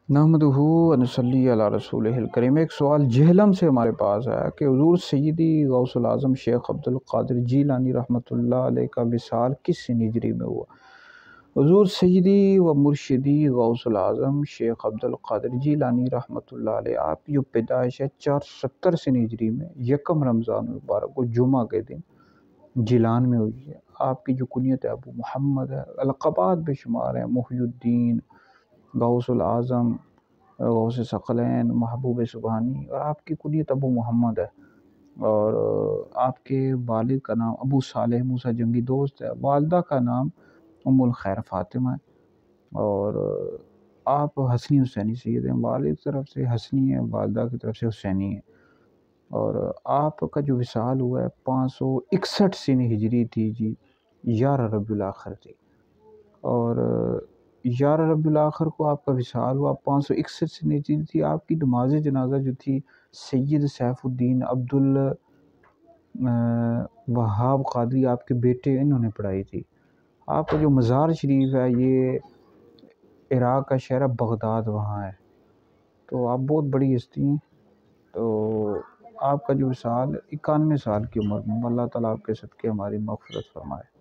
نحمدہ و نصلی علی رسولہ الکریم۔ ایک سوال جہلم سے ہمارے پاس آیا کہ حضور سیدی غوث العظم شیخ عبد القادر جیلانی رحمۃ اللہ علیہ کا وصال کس ہجری میں ہوا؟ حضور سیدی و مرشدی غوث العظم شیخ عبد القادر جیلانی رحمۃ اللہ علیہ آپ کی جو پیدائش ہے 470 ہجری میں یکم رمضان المبارک کو جمعہ کے دن جیلان میں ہوئی ہے۔ آپ کی جو کنیت ہے ابو محمد ہے، القابات بے شمار ہیں، محی الدین، غوث العظم، غوث ثقلین، محبوب سبحانی، اور آپ کی کنیت ابو محمد ہے۔ اور آپ کے والد کا نام ابو صالح موسیٰ جنگی دوست ہے، والدہ کا نام ام الخیر فاطمہ ہے، اور آپ حسنی حسینی سید ہیں، والد کی طرف سے حسنی ہے، والدہ کی طرف سے حسینی ہے۔ اور آپ کا جو وصال ہوا ہے 561 سن ہجری تھی جی، 11 ربیع الاخر تھی، اور 11 ربیع الاخر کو آپ کا وصال ہوا، 561 سن ہجری تھی۔ آپ کی نماز جنازہ جو تھی سید سیف الدین عبد الوہاب قادری آپ کے بیٹے انہوں نے پڑھائی تھی۔ آپ کا جو مزار شریف ہے یہ عراق کا شہر بغداد وہاں ہے، تو آپ بہت بڑی ہستی ہیں۔ تو آپ کا جو وصال 91 سال کی عمر میں، اللہ تعالیٰ آپ کے صدقے ہماری مغفرت فرمائے۔